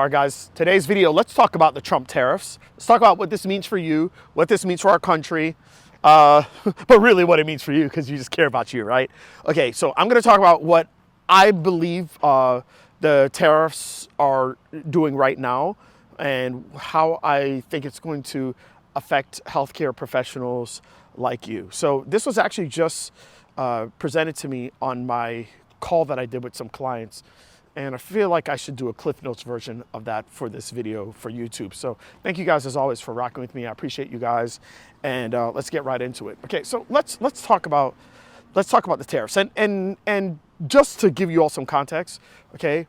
All right, guys, today's video, let's talk about the Trump tariffs. Let's talk about what this means for you, what this means for our country, but really what it means for you, because you just care about you, right? Okay, so I'm going to talk about what I believe the tariffs are doing right now and how I think it's going to affect healthcare professionals like you. So this was actually just presented to me on my call that I did with some clients. And I feel like I should do a Cliff Notes version of that for this video for YouTube. So thank you guys as always for rocking with me. I appreciate you guys. And let's get right into it. Okay, so let's talk about the tariffs. And just to give you all some context, okay,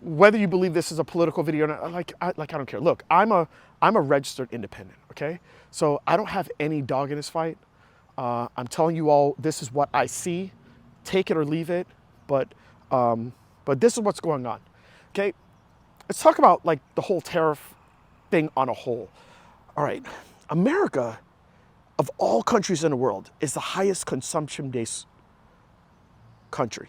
whether you believe this is a political video or not, I don't care. Look, I'm a registered independent, okay? So I don't have any dog in this fight. I'm telling you all, this is what I see. Take it or leave it, but this is what's going on, okay? Let's talk about like the whole tariff thing on a whole. All right, America, of all countries in the world, is the highest consumption-based country.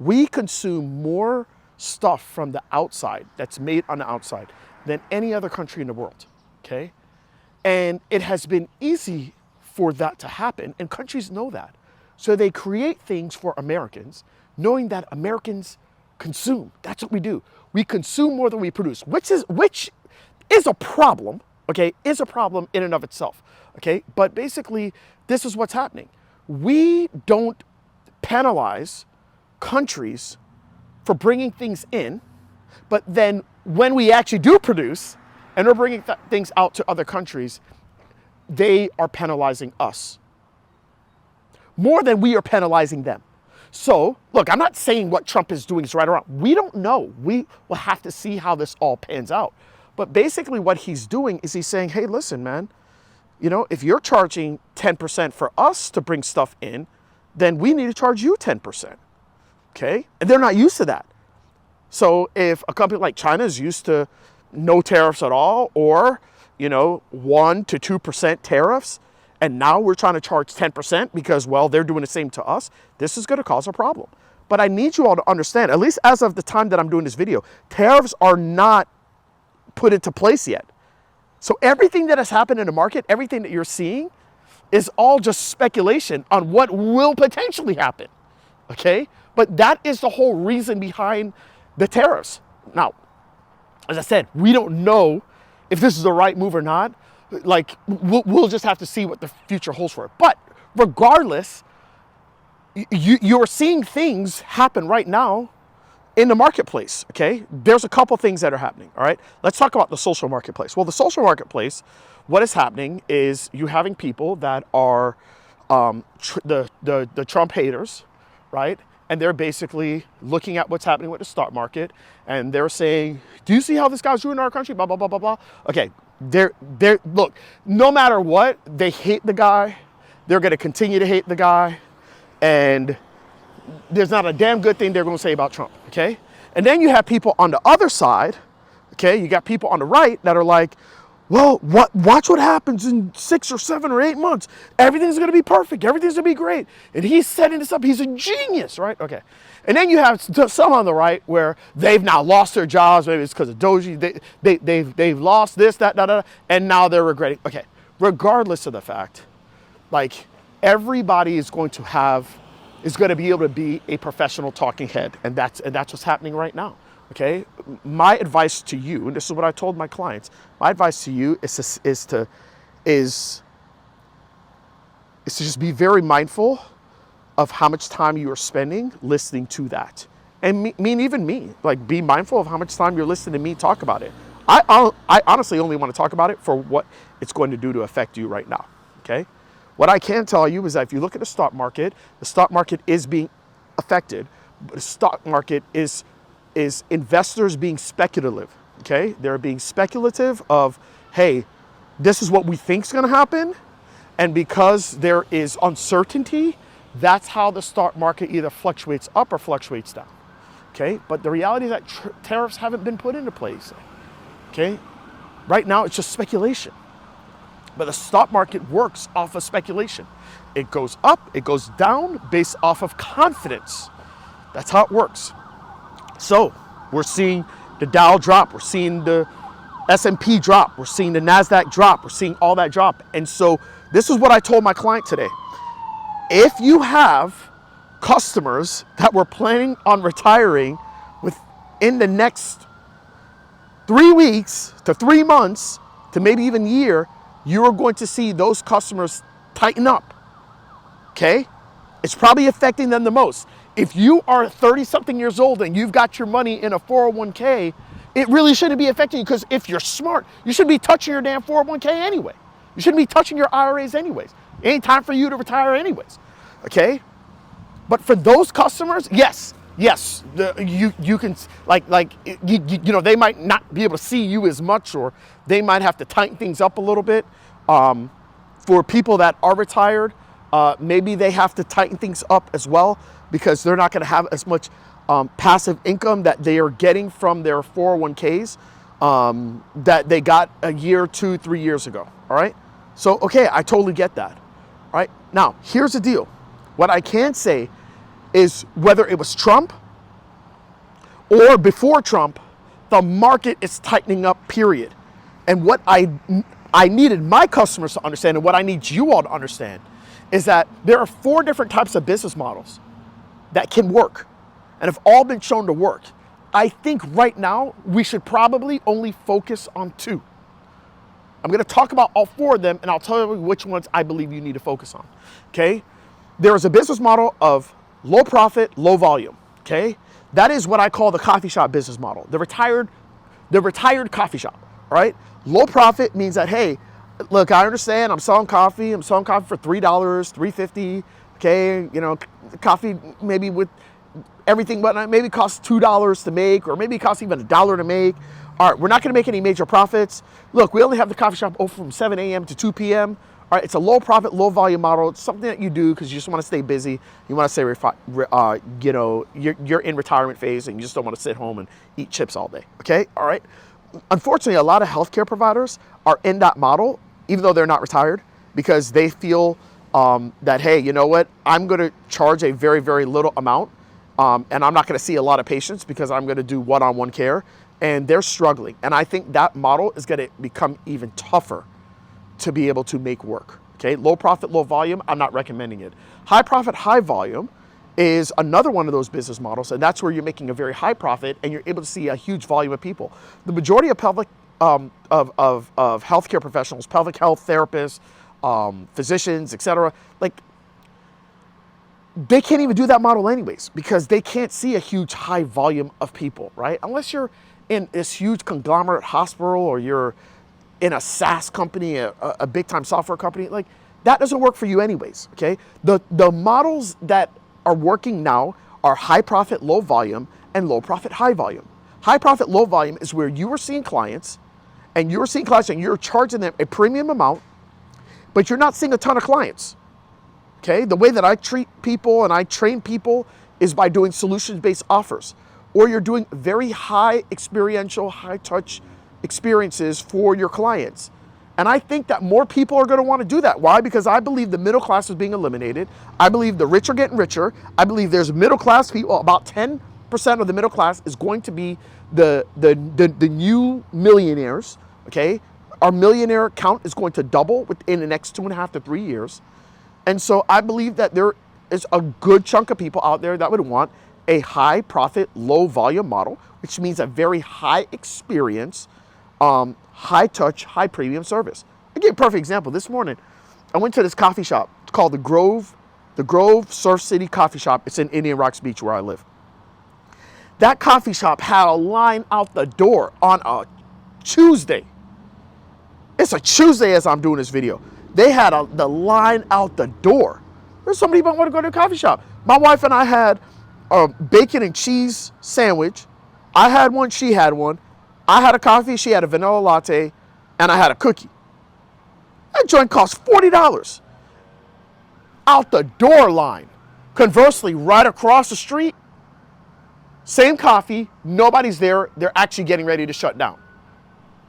We consume more stuff from the outside, that's made on the outside, than any other country in the world, okay? And it has been easy for that to happen, and countries know that. So they create things for Americans, knowing that Americans consume. That's what we do. We consume more than we produce, which is a problem, okay? Is a problem in and of itself, okay? But basically, this is what's happening. We don't penalize countries for bringing things in, but then when we actually do produce and we're bringing things out to other countries, they are penalizing us more than we are penalizing them. So, look, I'm not saying what Trump is doing is right or wrong. We don't know. We will have to see how this all pans out. But basically what he's doing is he's saying, hey, listen, man, you know, if you're charging 10% for us to bring stuff in, then we need to charge you 10%, okay? And they're not used to that. So if a company like China is used to no tariffs at all, or, you know, 1% to 2% tariffs, and now we're trying to charge 10% because, well, they're doing the same to us, this is going to cause a problem. But I need you all to understand, at least as of the time that I'm doing this video, tariffs are not put into place yet. So everything that has happened in the market, everything that you're seeing, is all just speculation on what will potentially happen, okay? But that is the whole reason behind the tariffs. Now, as I said, we don't know if this is the right move or not. Like, we'll just have to see what the future holds for it. But regardless, you're seeing things happen right now in the marketplace, okay? There's a couple things that are happening, all right? Let's talk about the social marketplace. Well, the social marketplace, what is happening is you having people that are the Trump haters, right? And they're basically looking at what's happening with the stock market, and they're saying, do you see how this guy's ruining our country? Blah, blah, blah, blah, blah. Okay, look, no matter what, they hate the guy. They're going to continue to hate the guy. And there's not a damn good thing they're going to say about Trump, okay? And then you have people on the other side, okay? You got people on the right that are like, well, watch what happens in 6 or 7 or 8 months. Everything's going to be perfect. Everything's going to be great. And he's setting this up. He's a genius, right? Okay. And then you have some on the right where they've now lost their jobs. Maybe it's because of Doji. They've lost this, that, and now they're regretting. Okay. Regardless of the fact, like, everybody is going to be able to be a professional talking head. And that's what's happening right now. Okay, my advice to you, and this is what I told my clients, my advice to you is to just be very mindful of how much time you are spending listening to that. And even me, like, be mindful of how much time you're listening to me talk about it. I honestly only want to talk about it for what it's going to do to affect you right now, okay? What I can tell you is that if you look at the stock market is being affected, but the stock market is investors being speculative, okay? They're being speculative of, hey, this is what we think is going to happen. And because there is uncertainty, that's how the stock market either fluctuates up or fluctuates down, okay? But the reality is that tariffs haven't been put into place, okay? Right now, it's just speculation. But the stock market works off of speculation. It goes up, it goes down based off of confidence. That's how it works. So we're seeing the Dow drop. We're seeing the S&P drop. We're seeing the NASDAQ drop. We're seeing all that drop. And so this is what I told my client today. If you have customers that were planning on retiring within the next 3 weeks to 3 months to maybe even a year, you are going to see those customers tighten up, okay? It's probably affecting them the most. If you are 30-something years old and you've got your money in a 401k, it really shouldn't be affecting you, because if you're smart, you should be touching your damn 401k anyway. You shouldn't be touching your IRAs anyways. It ain't time for you to retire anyways, okay? But for those customers, yes, you can, you know, they might not be able to see you as much, or they might have to tighten things up a little bit. For people that are retired, maybe they have to tighten things up as well, because they're not going to have as much passive income that they are getting from their 401ks that they got a year, 2, 3 years ago. All right. So, okay, I totally get that. All right. Now, here's the deal. What I can say is, whether it was Trump or before Trump, the market is tightening up, period. And what I needed my customers to understand, and what I need you all to understand, is that there are 4 different types of business models that can work and have all been shown to work. I think right now we should probably only focus on 2. I'm going to talk about all 4 of them, and I'll tell you which ones I believe you need to focus on. Okay? There is a business model of low profit, low volume. Okay? That is what I call the coffee shop business model. The retired coffee shop. All right? Low profit means that, hey, look, I understand I'm selling coffee for $3, $3.50. Okay, you know, coffee maybe with everything, but maybe costs $2 to make, or maybe it costs even $1 to make. All right, we're not going to make any major profits. Look, we only have the coffee shop open from 7 a.m. to 2 p.m. All right, it's a low profit, low volume model. It's something that you do because you just want to stay busy. You want to stay, you know, you're in retirement phase, and you just don't want to sit home and eat chips all day. Okay, all right. Unfortunately, a lot of healthcare providers are in that model, even though they're not retired, because they feel that, hey, you know what, I'm going to charge a very, very little amount, and I'm not going to see a lot of patients because I'm going to do one-on-one care, and they're struggling. And I think that model is going to become even tougher to be able to make work. Okay, low profit, low volume, I'm not recommending it. High profit, high volume is another one of those business models, and that's where you're making a very high profit and you're able to see a huge volume of people. The majority of public of healthcare professionals, pelvic health therapists, physicians, etc., like, they can't even do that model anyways, because they can't see a huge high volume of people, right? Unless you're in this huge conglomerate hospital, or you're in a SaaS company, a big time software company, like, that doesn't work for you anyways. Okay, the models that are working now are high profit, low volume, and low profit, high volume. High profit, low volume is where you are seeing clients, and you're charging them a premium amount, but you're not seeing a ton of clients. Okay, the way that I treat people and I train people is by doing solutions-based offers, or you're doing very high experiential, high touch experiences for your clients. And I think that more people are going to want to do that. Why? Because I believe the middle class is being eliminated. I believe the rich are getting richer. I believe there's middle class people, about 10% of the middle class is going to be the new millionaires. Okay, our millionaire count is going to double within the next 2.5 to 3 years. And so I believe that there is a good chunk of people out there that would want a high profit, low volume model, which means a very high experience, high touch, high premium service. I'll give you a perfect example. This morning, I went to this coffee shop. It's called the Grove Surf City Coffee Shop. It's in Indian Rocks Beach, where I live. That coffee shop had a line out the door on a Tuesday. It's a Tuesday as I'm doing this video. They had the line out the door. There's somebody who want to go to a coffee shop. My wife and I had a bacon and cheese sandwich. I had one, she had one. I had a coffee, she had a vanilla latte, and I had a cookie. That joint cost $40. Out the door line. Conversely, right across the street, same coffee, nobody's there, they're actually getting ready to shut down.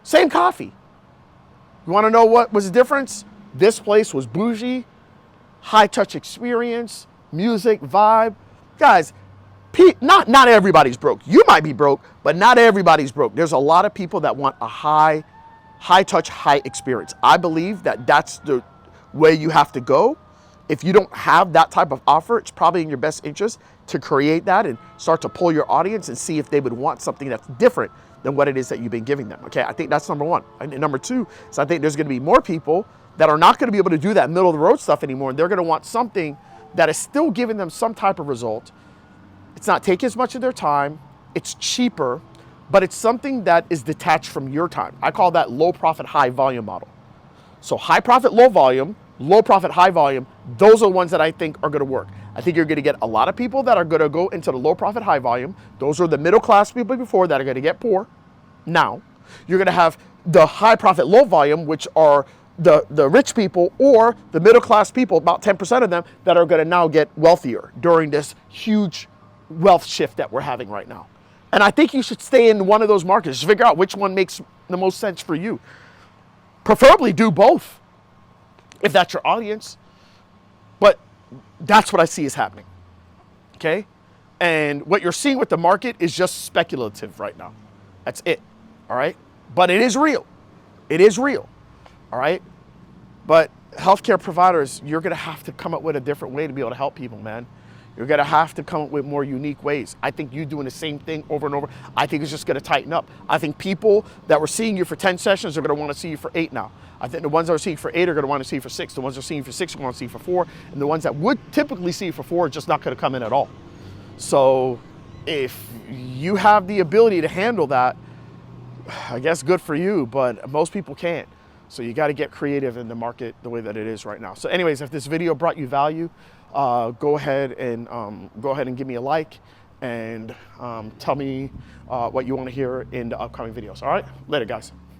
Same coffee. You want to know what was the difference? This place was bougie, high touch experience, music, vibe. Guys, Not everybody's broke. You might be broke, but not everybody's broke. There's a lot of people that want a high touch, high experience. I believe that that's the way you have to go. If you don't have that type of offer, it's probably in your best interest to create that and start to pull your audience and see if they would want something that's different than what it is that you've been giving them. Okay, I think that's number one. And number two is I think there's going to be more people that are not going to be able to do that middle of the road stuff anymore. And they're going to want something that is still giving them some type of result. It's not taking as much of their time. It's cheaper, but it's something that is detached from your time. I call that low profit, high volume model. So high profit, low volume, low profit, high volume, those are the ones that I think are going to work. I think you're going to get a lot of people that are going to go into the low profit, high volume. Those are the middle class people before that are going to get poor. Now, you're going to have the high profit, low volume, which are the rich people or the middle class people, about 10% of them, that are going to now get wealthier during this huge wealth shift that we're having right now. And I think you should stay in one of those markets. Just figure out which one makes the most sense for you. Preferably do both, if that's your audience. But that's what I see is happening, okay? And what you're seeing with the market is just speculative right now. That's it, all right? But it is real. It is real, all right? But healthcare providers, you're gonna have to come up with a different way to be able to help people, man. You're gonna have to come up with more unique ways. I think you doing the same thing over and over, I think it's just gonna tighten up. I think people that were seeing you for 10 sessions are gonna wanna see you for 8 now. I think the ones that are seeing you for 8 are gonna wanna see you for 6. The ones that are seeing you for 6 are gonna see you for 4. And the ones that would typically see you for 4 are just not gonna come in at all. So if you have the ability to handle that, I guess good for you, but most people can't. So you gotta get creative in the market the way that it is right now. So anyways, if this video brought you value, go ahead and give me a like and tell me what you want to hear in the upcoming videos. All right, later guys.